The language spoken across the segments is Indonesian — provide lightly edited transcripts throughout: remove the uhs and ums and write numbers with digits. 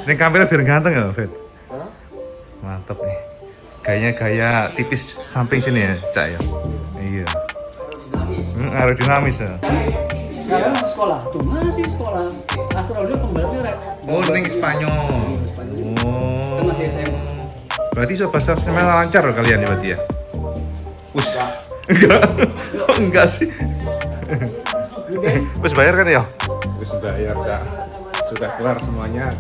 Ini kamera biar ganteng ya, Fit? Mantap nih. Gayanya gaya tipis samping sini ya, Cak ya? Iya. Aerodinamis ya. Sekarang masih sekolah, tuh masih sekolah. Astra udah pembalapnya Oh, ini Spanyol. Kan masih SMA. Berarti so bahasa semuanya lancar loh kalian ya berarti ya? Us. Enggak. Enggak sih. Terus bayar kan ya? Terus bayar, Cak. Sudah kelar semuanya.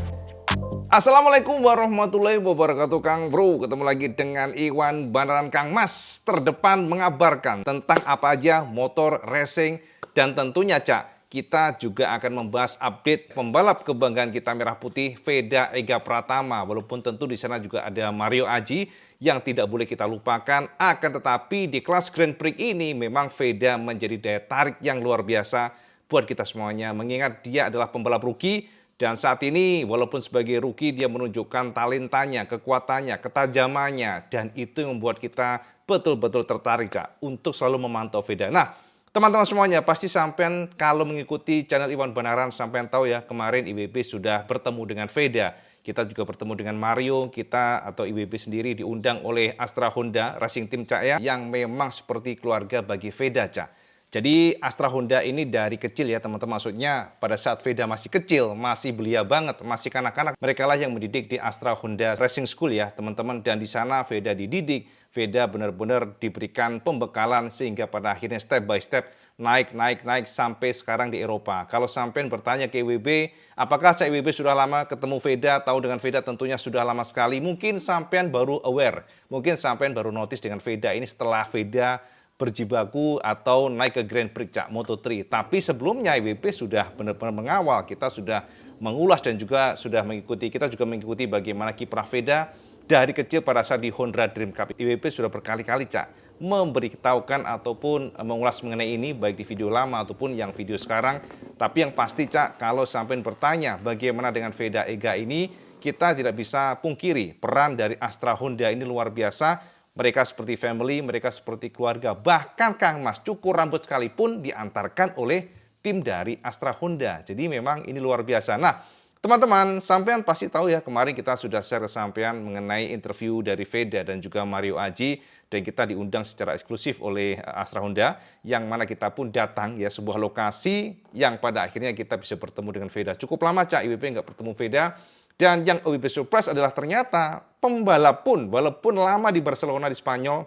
Assalamualaikum warahmatullahi wabarakatuh, Kang Bro. Ketemu lagi dengan Iwan Banaran Kang Mas, terdepan mengabarkan tentang apa aja motor racing. Dan tentunya, Cak, kita juga akan membahas update pembalap kebanggaan kita merah putih, Veda Ega Pratama. Walaupun tentu di sana juga ada Mario Aji yang tidak boleh kita lupakan. Akan tetapi di kelas Grand Prix ini memang Veda menjadi daya tarik yang luar biasa buat kita semuanya. Mengingat dia adalah pembalap rookie. Dan saat ini walaupun sebagai rookie dia menunjukkan talentanya, kekuatannya, ketajamannya. Dan itu yang membuat kita betul-betul tertarik, Kak, untuk selalu memantau Veda. Nah, teman-teman semuanya pasti sampean kalau mengikuti channel Iwan Banaran sampean tahu ya, kemarin IWB sudah bertemu dengan Veda. Kita juga bertemu dengan Mario, kita atau IWB sendiri diundang oleh Astra Honda Racing Team, Cak ya, yang memang seperti keluarga bagi Veda, Cak. Jadi Astra Honda ini dari kecil ya teman-teman, maksudnya pada saat Veda masih kecil, masih belia banget, masih kanak-kanak, mereka lah yang mendidik di Astra Honda Racing School ya teman-teman. Dan di sana Veda dididik, Veda benar-benar diberikan pembekalan sehingga pada akhirnya step by step naik sampai sekarang di Eropa. Kalau sampean bertanya ke IWB, apakah Cak IWB sudah lama ketemu Veda, tahu dengan Veda? Tentunya sudah lama sekali. Mungkin sampean baru aware, mungkin sampean baru notice dengan Veda ini setelah Veda berjibaku atau naik ke Grand Prix, Cak, Moto3. Tapi sebelumnya IWB sudah benar-benar mengawal, kita sudah mengulas dan juga sudah mengikuti, kita juga mengikuti bagaimana kiprah Veda dari kecil pada saat di Honda Dream Cup. IWB sudah berkali-kali, Cak, memberitahukan ataupun mengulas mengenai ini, baik di video lama ataupun yang video sekarang. Tapi yang pasti, Cak, kalau sampai bertanya bagaimana dengan Veda Ega ini, kita tidak bisa pungkiri peran dari Astra Honda ini luar biasa. Mereka seperti family, mereka seperti keluarga. Bahkan Kang Mas, cukur rambut sekalipun diantarkan oleh tim dari Astra Honda. Jadi memang ini luar biasa. Nah, teman-teman, sampean pasti tahu ya, kemarin kita sudah share ke sampean mengenai interview dari Veda dan juga Mario Aji. Dan kita diundang secara eksklusif oleh Astra Honda, yang mana kita pun datang ya, sebuah lokasi yang pada akhirnya kita bisa bertemu dengan Veda. Cukup lama, Cak, IWB nggak bertemu Veda. Dan yang IWB surprise adalah ternyata pembalap pun, walaupun lama di Barcelona di Spanyol,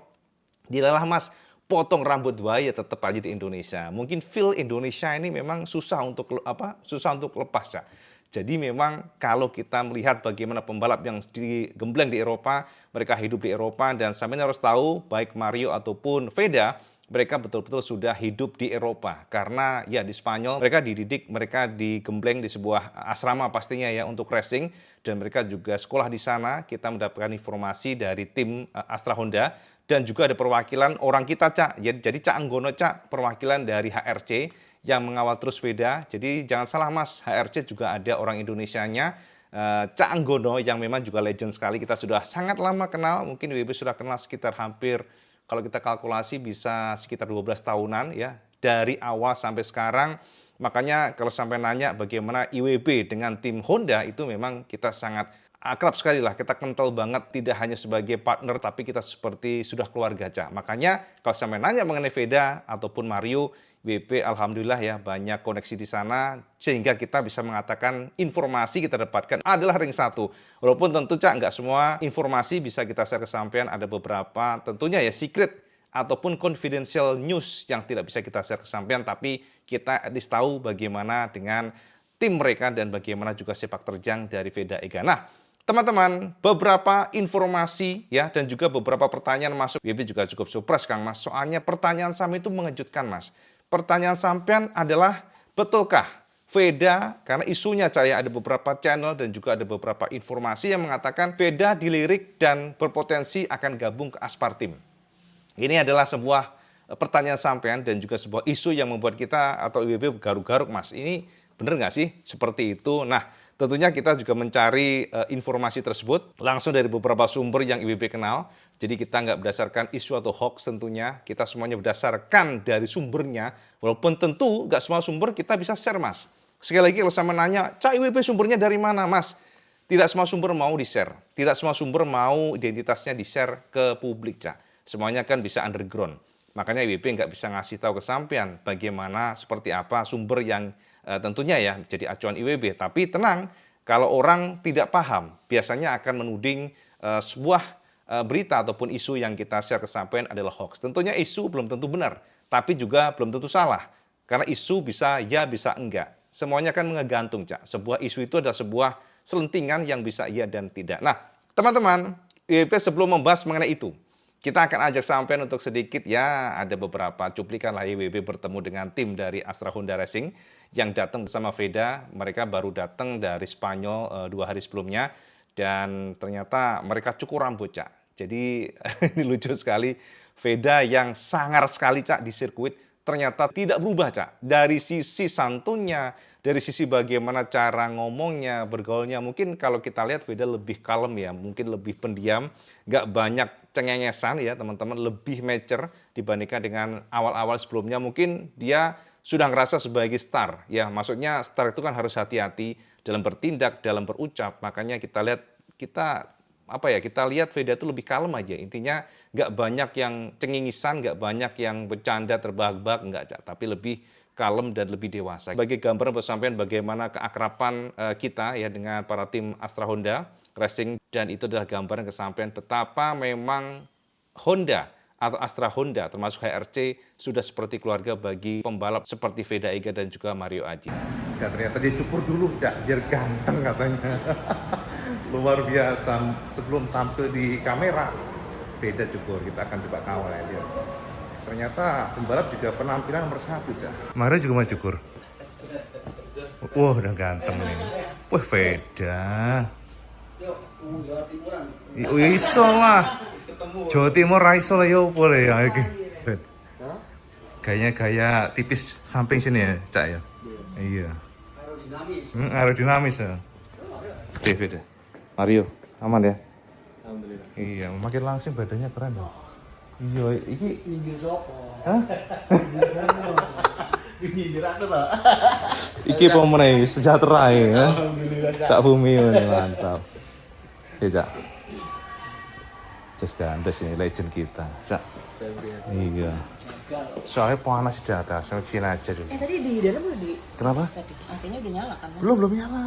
dilalah Mas, potong rambut buaya tetap aja di Indonesia. Mungkin feel Indonesia ini memang susah untuk lepas, ya. Jadi memang kalau kita melihat bagaimana pembalap yang digembleng di Eropa, mereka hidup di Eropa, dan sampai harus tahu baik Mario ataupun Veda, mereka betul-betul sudah hidup di Eropa. Karena ya di Spanyol mereka dididik, mereka digembleng di sebuah asrama pastinya ya untuk racing. Dan mereka juga sekolah di sana. Kita mendapatkan informasi dari tim Astra Honda. Dan juga ada perwakilan orang kita, Cak. Jadi Cak Anggono, Cak, perwakilan dari HRC yang mengawal terus Veda. Jadi jangan salah Mas, HRC juga ada orang Indonesianya. Cak Anggono yang memang juga legend sekali. Kita sudah sangat lama kenal, mungkin WB sudah kenal sekitar hampir, kalau kita kalkulasi bisa sekitar 12 tahunan ya, dari awal sampai sekarang. Makanya kalau sampai nanya bagaimana IWB dengan tim Honda, itu memang kita sangat akrab sekali lah. Kita kental banget, tidak hanya sebagai partner, tapi kita seperti sudah keluarga, Cak. Makanya kalau sampai nanya mengenai Veda ataupun Mario, IWB alhamdulillah ya banyak koneksi di sana, sehingga kita bisa mengatakan informasi kita dapatkan adalah ring satu. Walaupun tentu, Cak, nggak semua informasi bisa kita share ke sampean, ada beberapa tentunya ya secret ataupun confidential news yang tidak bisa kita share ke sampean, tapi kita at least tahu bagaimana dengan tim mereka dan bagaimana juga sepak terjang dari Veda Ega. Nah, teman-teman, beberapa informasi ya dan juga beberapa pertanyaan masuk. IWB juga cukup surprise, Kang Mas, soalnya pertanyaan Sam itu mengejutkan, Mas. Pertanyaan sampean adalah, betulkah Veda, karena isunya saya ada beberapa channel dan juga ada beberapa informasi yang mengatakan Veda dilirik dan berpotensi akan gabung ke Aspar Team. Ini adalah sebuah pertanyaan sampean dan juga sebuah isu yang membuat kita atau IWB garuk-garuk, Mas. Ini benar nggak sih seperti itu? Nah, tentunya kita juga mencari informasi tersebut langsung dari beberapa sumber yang IWB kenal. Jadi kita nggak berdasarkan isu atau hoax tentunya. Kita semuanya berdasarkan dari sumbernya. Walaupun tentu nggak semua sumber kita bisa share, Mas. Sekali lagi kalau saya menanya, Cak IWB sumbernya dari mana, Mas? Tidak semua sumber mau di-share. Tidak semua sumber mau identitasnya di-share ke publik, Cak. Semuanya kan bisa underground. Makanya IWB nggak bisa ngasih tahu ke sampean bagaimana, seperti apa sumber yang tentunya ya jadi acuan IWB. Tapi tenang, kalau orang tidak paham, biasanya akan menuding sebuah berita ataupun isu yang kita share ke sampean adalah hoax. Tentunya isu belum tentu benar, tapi juga belum tentu salah. Karena isu bisa ya, bisa enggak. Semuanya kan menggantung, Cak. Sebuah isu itu adalah sebuah selentingan yang bisa iya dan tidak. Nah, teman-teman, IWB sebelum membahas mengenai itu, kita akan ajak sampean untuk sedikit ya, ada beberapa cuplikan lah IWB bertemu dengan tim dari Astra Honda Racing yang datang bersama Veda. Mereka baru datang dari Spanyol 2 hari sebelumnya dan ternyata mereka cukur rambut, Cak. Jadi ini lucu sekali, Veda yang sangar sekali, Cak, di sirkuit ternyata tidak berubah, Cak. Dari sisi santunnya, dari sisi bagaimana cara ngomongnya, bergaulnya, mungkin kalau kita lihat Veda lebih kalem ya, mungkin lebih pendiam, nggak banyak cengengesan ya teman-teman, lebih mature dibandingkan dengan awal-awal sebelumnya. Mungkin dia sudah ngerasa sebagai star ya, maksudnya star itu kan harus hati-hati dalam bertindak, dalam berucap, makanya kita lihat, kita lihat Veda itu lebih kalem aja. Intinya nggak banyak yang cengingisan, nggak banyak yang bercanda terbahak-bahak, nggak, Cak. Tapi lebih kalem dan lebih dewasa. Sebagai gambaran buat sampean bagaimana keakraban kita ya dengan para tim Astra Honda Racing, dan itu adalah gambaran kesampaian betapa memang Honda atau Astra Honda termasuk HRC sudah seperti keluarga bagi pembalap seperti Veda Ega dan juga Mario Aji. Dan ternyata dia cukur dulu, Cak, biar ganteng katanya. Luar biasa, sebelum tampil di kamera, Veda cukur. Kita akan coba kawal ya dia. Ternyata pembalap juga penampilan nomor 1, Cak. Mario juga mau cukur. Wah, udah ganteng ini. Wah, Veda. Oh, iso lah. Jawa Timur iso lah ya, boleh ya. Kayaknya gaya tipis samping sini ya, Cak ya. Iya. Aerodinamis ya. Veda. Mario, aman ya? Alhamdulillah. Iya, makin langsing badannya keren loh. Iya, ini Nyindir sopo. hah? Nyindir aku, Pak. Iki pemenang sejahtera ya. Cak Bumi ini mantap. Ya, Cak. Just gandes ini legend kita, Cak. Iya. Soalnya panas di atas, ngecin aja dulu. Tadi di dalam udah di... Kenapa? Tadi AC-nya udah nyala kan? Mas? Belum nyala.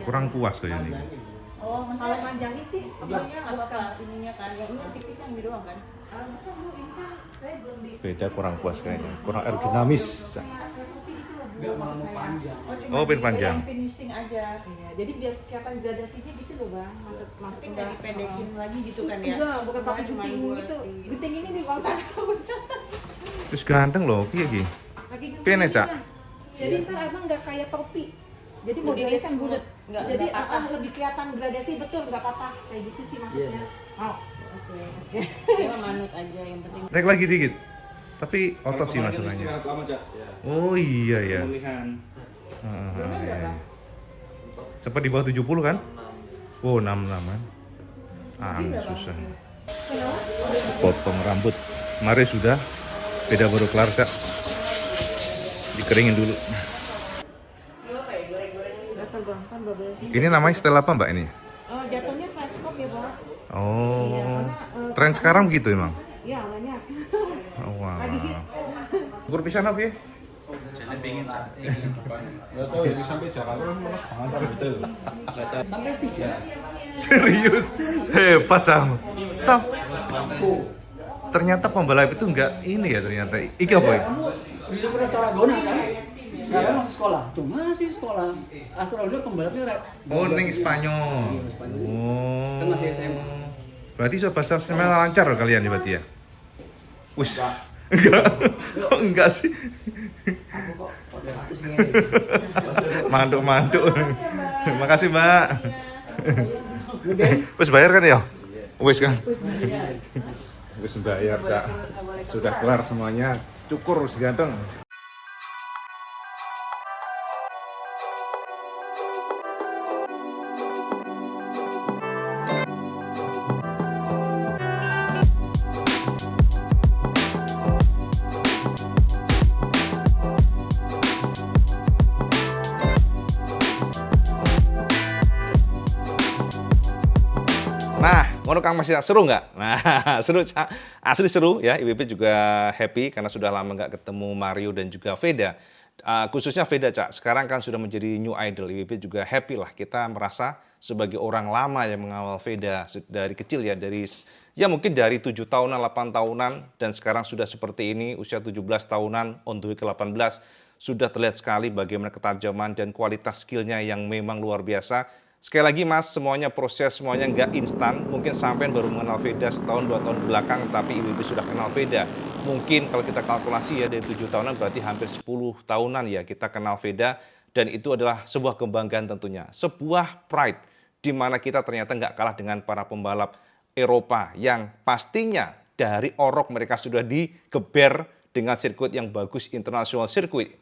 Kurang puas kayaknya ini. Oh, kalau manjangin sih sebenarnya nggak apa-apa ininya kan. Yang ini tipis kan gitu doang kan? Saya belum di... Beda, kurang puas kayaknya. Kurang aerodinamis. Cak. Nggak mau panjang. cuma Oh, pin di panjang. dalam finishing aja. Iya. Jadi biar kelihatan gradasinya gitu loh, Bang. Tapi nggak dipendekin lagi gitu kan ya? Enggak, bukan pakai cuma gunting buat gitu. di- Gunting ini nih, Bang. Terus ganteng loh, piye iki? Lagi gunting Piye, ini, Cak? Bang. Jadi ntar abang nggak kayak topi. Jadi Lebih modelnya kan smooth, bulat. nggak Jadi patah. lebih kelihatan gradasi, betul, nggak patah. Kayak gitu sih maksudnya. Oh. Oke. Dia mah manut aja yang penting. Naik lagi dikit. Tapi otot sih masalahnya. Istirahat lama, Cak. Oh iya ya. Pemulihan. Iya. Sempat di bawah 70 kan? Oh, 66 kan? Susah. Potong rambut. Kemarin sudah. Beda baru kelar, Kak. Dikeringin dulu. Gatel Bang, kan babel sih. Ini namanya setel apa, Mbak, ini? Jatuhnya flat scope ya, Bang. Oh. Tren sekarang gitu emang? Ya, banyak. Oh, wow. Ukur pisan apa ya? Nggak tahu ini sampai Jakarta malas banget betul. Sampai 3. Serius? Hebat, Sam. Ternyata pembalap itu enggak ini ya ternyata. Iki apa ya? Di Universitas Tarragona kan? Sekarang masih sekolah. Tuh masih sekolah. Astra Honda pembalapnya Oh, neng Spanyol. Iya, Spanyol. Oh. Kan masih SMA. Berarti bahasa Spanyol lancar loh kalian berarti ya? Wis. Enggak. Oh, enggak sih. Aku kok otomatis ini. Mantuk. Makasih, Mbak. Wis bayar kan ya? Wis kan? Wis bayar, Cak. Sudah kelar semuanya. Cukur seganteng. Menurut Kang Mas ya, seru nggak? Nah, seru, Cak. Asli seru ya. IWP juga happy karena sudah lama nggak ketemu Mario dan juga Veda. Khususnya Veda, Cak. Sekarang kan sudah menjadi new idol. IWP juga happy lah. Kita merasa sebagai orang lama yang mengawal Veda dari kecil ya, ya mungkin dari 7 tahunan, 8 tahunan, dan sekarang sudah seperti ini, usia 17 tahunan, on the way ke 18, sudah terlihat sekali bagaimana ketajaman dan kualitas skillnya yang memang luar biasa. Sekali lagi Mas, semuanya proses, semuanya nggak instan. Mungkin sampai baru mengenal Veda setahun, 2 tahun belakang, tapi IWP sudah kenal Veda. Mungkin kalau kita kalkulasi ya, dari 7 tahunan berarti hampir 10 tahunan ya kita kenal Veda. Dan itu adalah sebuah kebanggaan tentunya. Sebuah pride, di mana kita ternyata nggak kalah dengan para pembalap Eropa yang pastinya dari orok mereka sudah digeber dengan sirkuit yang bagus, internasional sirkuit,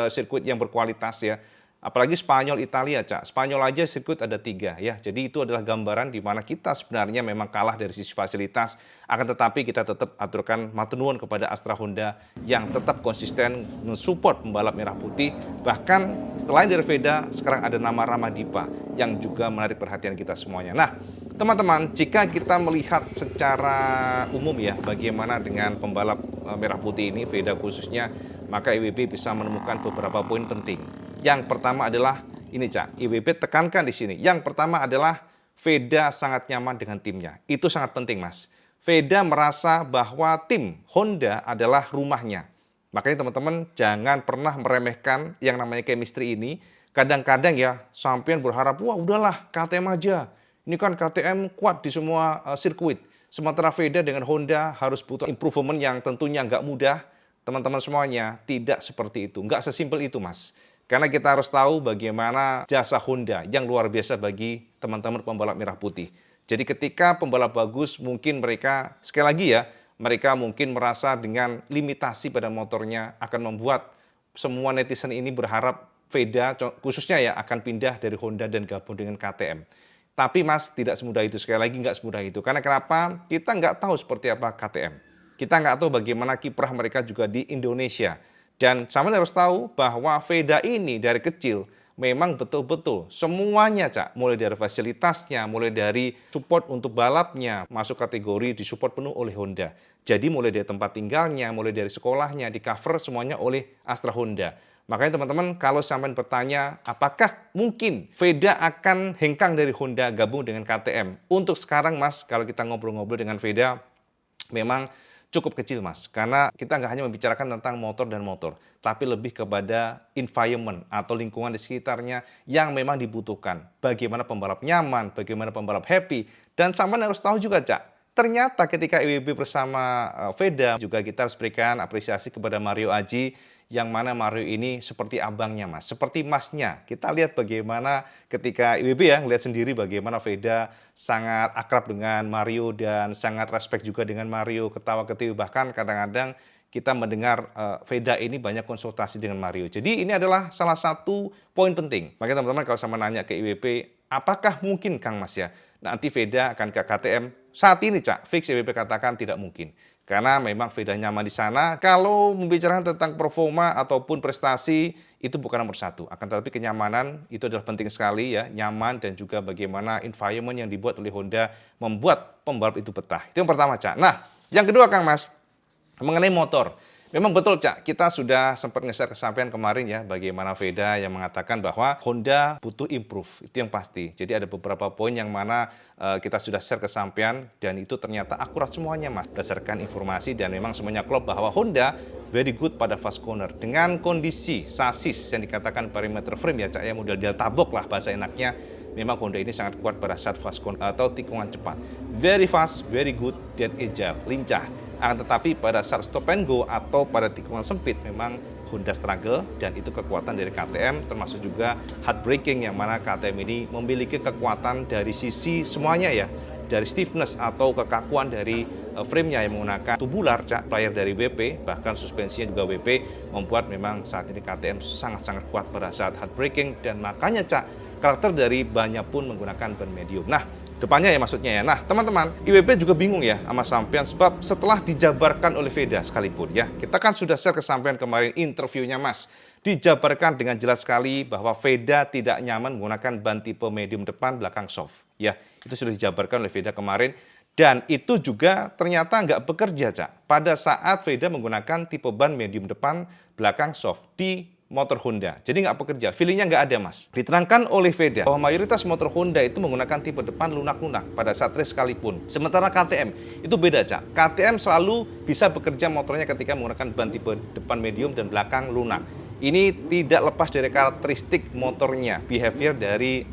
sirkuit yang berkualitas ya. Apalagi Spanyol, Italia, Cak. Spanyol aja sirkuit ada 3 ya. Jadi itu adalah gambaran di mana kita sebenarnya memang kalah dari sisi fasilitas. Akan tetapi kita tetap aturkan matur nuwun kepada Astra Honda yang tetap konsisten mensupport pembalap merah putih. Bahkan selain dari Veda, sekarang ada nama Ramadipa yang juga menarik perhatian kita semuanya. Nah, teman-teman, jika kita melihat secara umum ya, bagaimana dengan pembalap merah putih ini, Veda khususnya, maka IWP bisa menemukan beberapa poin penting. Yang pertama adalah, ini Cak, IWP tekankan di sini. Yang pertama adalah Veda sangat nyaman dengan timnya. Itu sangat penting, Mas. Veda merasa bahwa tim Honda adalah rumahnya. Makanya teman-teman jangan pernah meremehkan yang namanya chemistry ini. Kadang-kadang ya, sampean berharap, wah udahlah KTM aja. Ini kan KTM kuat di semua sirkuit. Sementara Veda dengan Honda harus butuh improvement yang tentunya nggak mudah. Teman-teman semuanya tidak seperti itu. Nggak sesimpel itu, Mas. Karena kita harus tahu bagaimana jasa Honda yang luar biasa bagi teman-teman pembalap merah putih. Jadi ketika pembalap bagus, mungkin mereka, sekali lagi ya, mereka mungkin merasa dengan limitasi pada motornya akan membuat semua netizen ini berharap Veda, khususnya ya, akan pindah dari Honda dan gabung dengan KTM. Tapi Mas, tidak semudah itu. Sekali lagi nggak semudah itu. Karena kenapa? Kita nggak tahu seperti apa KTM. Kita nggak tahu bagaimana kiprah mereka juga di Indonesia. Dan sama harus tahu bahwa Veda ini dari kecil memang betul-betul semuanya, Cak. Mulai dari fasilitasnya, mulai dari support untuk balapnya, masuk kategori disupport penuh oleh Honda. Jadi mulai dari tempat tinggalnya, mulai dari sekolahnya, di cover semuanya oleh Astra Honda. Makanya teman-teman kalau sampai bertanya apakah mungkin Veda akan hengkang dari Honda gabung dengan KTM. Untuk sekarang Mas, kalau kita ngobrol-ngobrol dengan Veda memang cukup kecil Mas. Karena kita nggak hanya membicarakan tentang motor dan motor, tapi lebih kepada environment atau lingkungan di sekitarnya yang memang dibutuhkan. Bagaimana pembalap nyaman, bagaimana pembalap happy. Dan sampean harus tahu juga Cak, ternyata ketika IWB bersama Veda juga kita harus berikan apresiasi kepada Mario Aji, yang mana Mario ini seperti abangnya Mas, seperti masnya. Kita lihat bagaimana ketika IWB ya, lihat sendiri bagaimana Veda sangat akrab dengan Mario dan sangat respect juga dengan Mario, ketawa-ketiwi. Bahkan kadang-kadang kita mendengar Veda ini banyak konsultasi dengan Mario. Jadi ini adalah salah satu poin penting. Makanya teman-teman kalau sama nanya ke IWP, apakah mungkin Kang Mas ya, nanti Veda akan ke KTM? Saat ini Cak, fix IWP katakan tidak mungkin. Karena memang Veda nyaman di sana. Kalau membicarakan tentang performa ataupun prestasi, itu bukan nomor satu. Akan tetapi kenyamanan itu adalah penting sekali ya. Nyaman dan juga bagaimana environment yang dibuat oleh Honda membuat pembalap itu betah. Itu yang pertama, Cak. Nah, yang kedua Kang Mas, mengenai motor. Memang betul Cak, kita sudah sempat nge-share kesampaian kemarin ya, bagaimana Veda yang mengatakan bahwa Honda butuh improve, itu yang pasti. Jadi ada beberapa poin yang mana kita sudah share kesampaian dan itu ternyata akurat semuanya Mas. Berdasarkan informasi dan memang semuanya klop bahwa Honda very good pada fast corner. Dengan kondisi sasis yang dikatakan parameter frame ya Cak ya, model delta box lah bahasa enaknya. Memang Honda ini sangat kuat pada saat fast corner atau tikungan cepat. Very fast, very good, dan agile, lincah. Akan tetapi pada saat stop and go atau pada tikungan sempit memang Honda struggle dan itu kekuatan dari KTM termasuk juga hard braking yang mana KTM ini memiliki kekuatan dari sisi semuanya ya, dari stiffness atau kekakuan dari frame-nya yang menggunakan tubular Cak, player dari WP, bahkan suspensinya juga WP membuat memang saat ini KTM sangat-sangat kuat pada saat hard braking dan makanya Cak, karakter dari bannya pun menggunakan ban medium. Nah, depannya ya maksudnya ya. Nah teman-teman, IWP juga bingung ya sama sampean sebab setelah dijabarkan oleh Veda sekalipun ya. Kita kan sudah share ke sampean kemarin interviewnya Mas. Dijabarkan dengan jelas sekali bahwa Veda tidak nyaman menggunakan ban tipe medium depan belakang soft. Ya, itu sudah dijabarkan oleh Veda kemarin. Dan itu juga ternyata nggak bekerja, Cak. Pada saat Veda menggunakan tipe ban medium depan, belakang soft di motor Honda. Jadi nggak bekerja, feelingnya nggak ada, Mas. Diterangkan oleh Veda bahwa mayoritas motor Honda itu menggunakan tipe depan lunak-lunak pada saat race sekalipun. Sementara KTM itu beda, Cak. KTM selalu bisa bekerja motornya ketika menggunakan ban tipe depan medium dan belakang lunak. Ini tidak lepas dari karakteristik motornya, behavior dari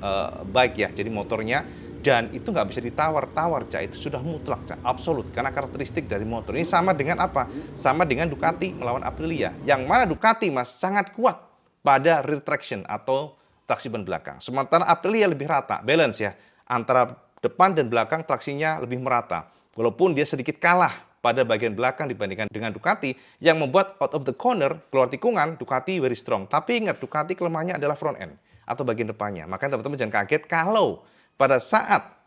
bike ya, jadi motornya. Dan itu nggak bisa ditawar-tawar, Cak. Itu sudah mutlak, Cak. Absolut. Karena karakteristik dari motor ini sama dengan apa? Sama dengan Ducati melawan Aprilia. Yang mana Ducati, Mas, sangat kuat pada rear traction atau traksi ban belakang. Sementara Aprilia lebih rata, balance ya. Antara depan dan belakang traksinya lebih merata. Walaupun dia sedikit kalah pada bagian belakang dibandingkan dengan Ducati yang membuat out of the corner, keluar tikungan, Ducati very strong. Tapi ingat, Ducati kelemahannya adalah front end atau bagian depannya. Makanya teman-teman jangan kaget kalau pada saat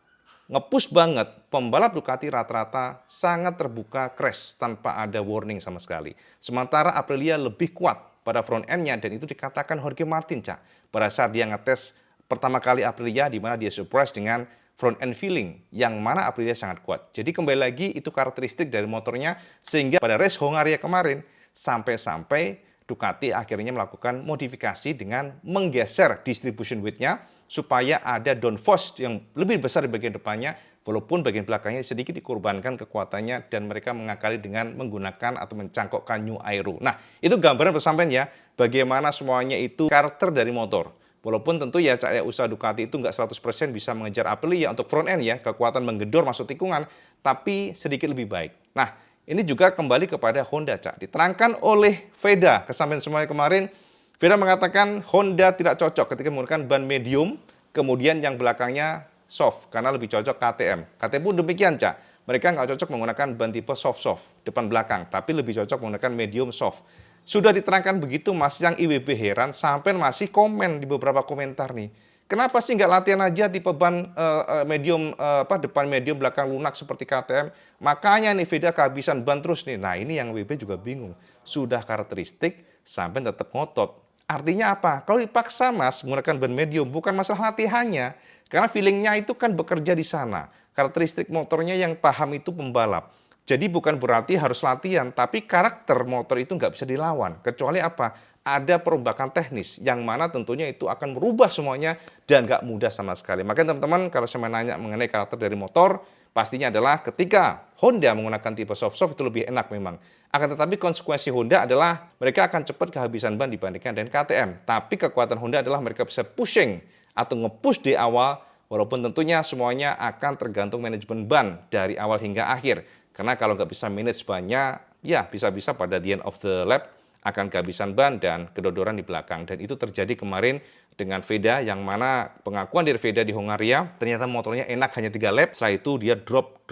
nge-push banget, pembalap Ducati rata-rata sangat terbuka crash tanpa ada warning sama sekali. Sementara Aprilia lebih kuat pada front end-nya dan itu dikatakan Jorge Martin, Cak. Pada saat dia ngetes pertama kali Aprilia di mana dia surprise dengan front end feeling yang mana Aprilia sangat kuat. Jadi kembali lagi itu karakteristik dari motornya sehingga pada race Hongaria kemarin sampai-sampai Ducati akhirnya melakukan modifikasi dengan menggeser distribution weight-nya supaya ada downforce yang lebih besar di bagian depannya, walaupun bagian belakangnya sedikit dikorbankan kekuatannya dan mereka mengakali dengan menggunakan atau mencangkokkan new aero. Nah, itu gambaran bersampaian ya, bagaimana semuanya itu karakter dari motor. Walaupun tentu ya usaha Ducati itu nggak 100% bisa mengejar Aprilia untuk front end ya, kekuatan menggedor masuk tikungan, tapi sedikit lebih baik. Nah, ini juga kembali kepada Honda, Cak. Diterangkan oleh Veda, kesampaian semuanya kemarin, Veda mengatakan Honda tidak cocok ketika menggunakan ban medium, kemudian yang belakangnya soft, karena lebih cocok KTM. KTM pun demikian, Cak. Mereka nggak cocok menggunakan ban tipe soft-soft, depan belakang, tapi lebih cocok menggunakan medium soft. Sudah diterangkan begitu, Mas, yang IWB heran, sampai masih komen di beberapa komentar nih. Kenapa sih nggak latihan aja tipe ban medium, depan medium, belakang lunak seperti KTM? Makanya nih Veda kehabisan ban terus nih. Nah ini yang WB juga bingung. Sudah karakteristik, sampai tetap ngotot. Artinya apa? Kalau dipaksa, Mas, menggunakan ban medium, bukan masalah latihannya. Karena feelingnya itu kan bekerja di sana. Karakteristik motornya yang paham itu pembalap. Jadi bukan berarti harus latihan, tapi karakter motor itu nggak bisa dilawan. Kecuali apa? Ada perombakan teknis, yang mana tentunya itu akan merubah semuanya dan nggak mudah sama sekali. Makanya teman-teman, kalau saya menanya mengenai karakter dari motor, pastinya adalah ketika Honda menggunakan tipe soft-soft itu lebih enak memang. Akan tetapi konsekuensi Honda adalah mereka akan cepat kehabisan ban dibandingkan dengan KTM. Tapi kekuatan Honda adalah mereka bisa pushing atau nge-push di awal, walaupun tentunya semuanya akan tergantung manajemen ban dari awal hingga akhir. Karena kalau nggak bisa manage bannya, ya bisa-bisa pada the end of the lap akan kehabisan ban dan kedodoran di belakang. Dan itu terjadi kemarin dengan Veda, yang mana pengakuan dari Veda di Hongaria, ternyata motornya enak hanya 3 lap, setelah itu dia drop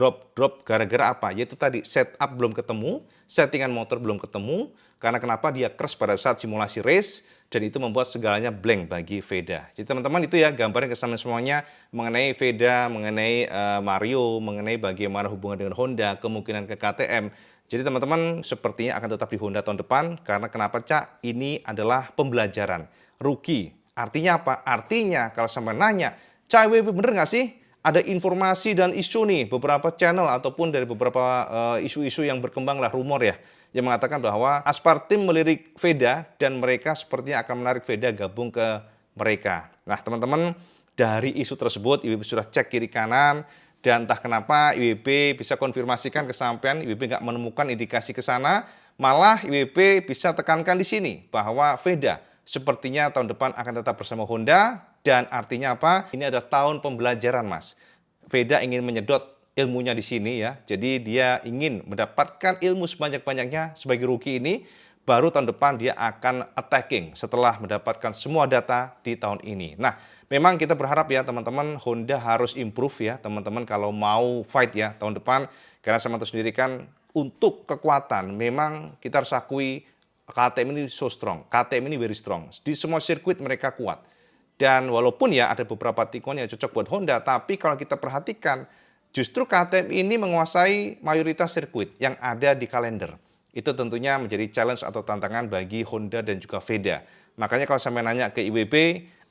gara-gara apa? Yaitu tadi setup belum ketemu, settingan motor belum ketemu, karena kenapa dia crash pada saat simulasi race, dan itu membuat segalanya blank bagi Veda. Jadi teman-teman itu ya gambarnya kesamaan semuanya mengenai Veda, mengenai Mario, mengenai bagaimana hubungan dengan Honda, kemungkinan ke KTM. Jadi teman-teman sepertinya akan tetap di Honda tahun depan, karena kenapa, Cak? Ini adalah pembelajaran. Rugi. Artinya apa? Artinya kalau sampai nanya, Cak WB bener nggak sih? Ada informasi dan isu nih, beberapa channel ataupun dari beberapa isu-isu yang berkembang lah, rumor ya, yang mengatakan bahwa Aspartim melirik Veda dan mereka sepertinya akan menarik Veda gabung ke mereka. Nah teman-teman, dari isu tersebut IWB sudah cek kiri kanan, dan entah kenapa IWB bisa konfirmasikan kesampaian, IWB nggak menemukan indikasi ke sana, malah IWB bisa tekankan di sini bahwa Veda sepertinya tahun depan akan tetap bersama Honda, dan artinya apa? Ini adalah tahun pembelajaran, Mas. Veda ingin menyedot ilmunya di sini ya, jadi dia ingin mendapatkan ilmu sebanyak-banyaknya sebagai rookie ini, baru tahun depan dia akan attacking setelah mendapatkan semua data di tahun ini. Nah, memang kita berharap ya teman-teman, Honda harus improve ya teman-teman kalau mau fight ya tahun depan, karena sama itu sendiri kan untuk kekuatan memang kita harus akui KTM ini so strong, KTM ini very strong. Di semua sirkuit mereka kuat. Dan walaupun ya ada beberapa tikungan yang cocok buat Honda, tapi kalau kita perhatikan justru KTM ini menguasai mayoritas sirkuit yang ada di kalender. Itu tentunya menjadi challenge atau tantangan bagi Honda dan juga Veda. Makanya kalau saya nanya ke IWB,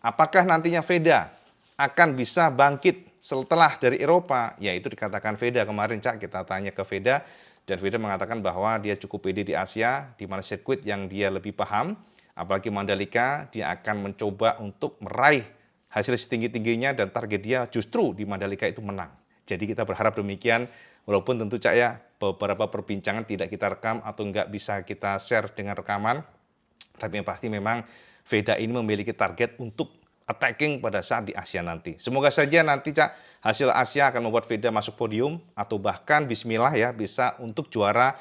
apakah nantinya Veda akan bisa bangkit setelah dari Eropa, yaitu dikatakan Veda kemarin, Cak, kita tanya ke Veda, dan Veda mengatakan bahwa dia cukup pede di Asia, di mana sirkuit yang dia lebih paham, apalagi Mandalika, dia akan mencoba untuk meraih hasil setinggi-tingginya, dan target dia justru di Mandalika itu menang. Jadi kita berharap demikian, walaupun tentu, Cak, ya, beberapa perbincangan tidak kita rekam atau nggak bisa kita share dengan rekaman, tapi yang pasti memang Veda ini memiliki target untuk attacking pada saat di Asia nanti. Semoga saja nanti, Cak, hasil Asia akan membuat Veda masuk podium atau bahkan bismillah ya bisa untuk juara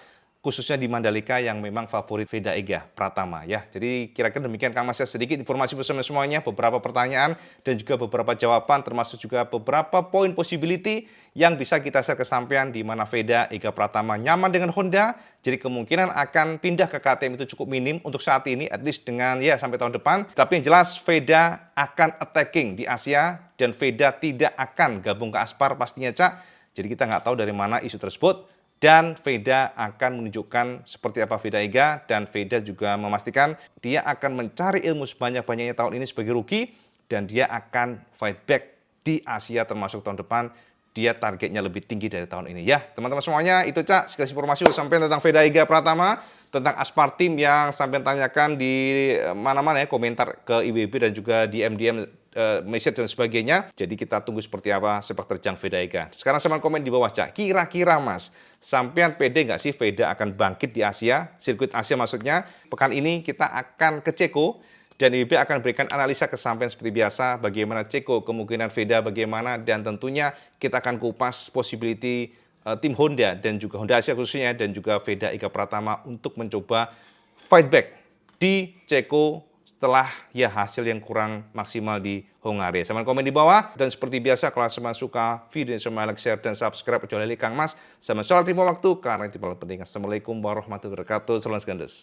khususnya di Mandalika yang memang favorit Veda Ega Pratama ya. Jadi kira-kira demikian Kang Mas, sedikit informasi bersama semuanya, beberapa pertanyaan dan juga beberapa jawaban termasuk juga beberapa poin possibility yang bisa kita share ke sampean di mana Veda Ega Pratama nyaman dengan Honda. Jadi kemungkinan akan pindah ke KTM itu cukup minim untuk saat ini, at least dengan ya sampai tahun depan. Tapi yang jelas Veda akan attacking di Asia dan Veda tidak akan gabung ke Aspar pastinya, Cak. Jadi kita nggak tahu dari mana isu tersebut. Dan Veda akan menunjukkan seperti apa Veda Ega, dan Veda juga memastikan dia akan mencari ilmu sebanyak-banyaknya tahun ini sebagai rookie, dan dia akan fight back di Asia termasuk tahun depan. Dia targetnya lebih tinggi dari tahun ini ya. Teman-teman semuanya, itu, Cak, sekilas informasi sampai tentang Veda Ega Pratama, tentang Aspar Team yang sampai tanyakan di mana-mana ya, komentar ke IWB dan juga di DM message dan sebagainya. Jadi kita tunggu seperti apa sepak terjang Veda Ega. Sekarang sama komen di bawah, Cak. Kira-kira Mas, sampean pede nggak sih Veda akan bangkit di Asia, sirkuit Asia maksudnya? Pekan ini kita akan ke Ceko dan IWB akan berikan analisa ke sampean seperti biasa. Bagaimana Ceko, kemungkinan Veda bagaimana, dan tentunya kita akan kupas possibility tim Honda dan juga Honda Asia khususnya dan juga Veda Ega Pratama untuk mencoba fight back di Ceko setelah ya hasil yang kurang maksimal di Hongaria. Sama komen di bawah, dan seperti biasa kalau sama suka video ini, sama like, share, dan subscribe. Kecuali Kang Mas, sama soal terima waktu karena itu paling penting. Assalamualaikum warahmatullahi wabarakatuh. Salam segandes.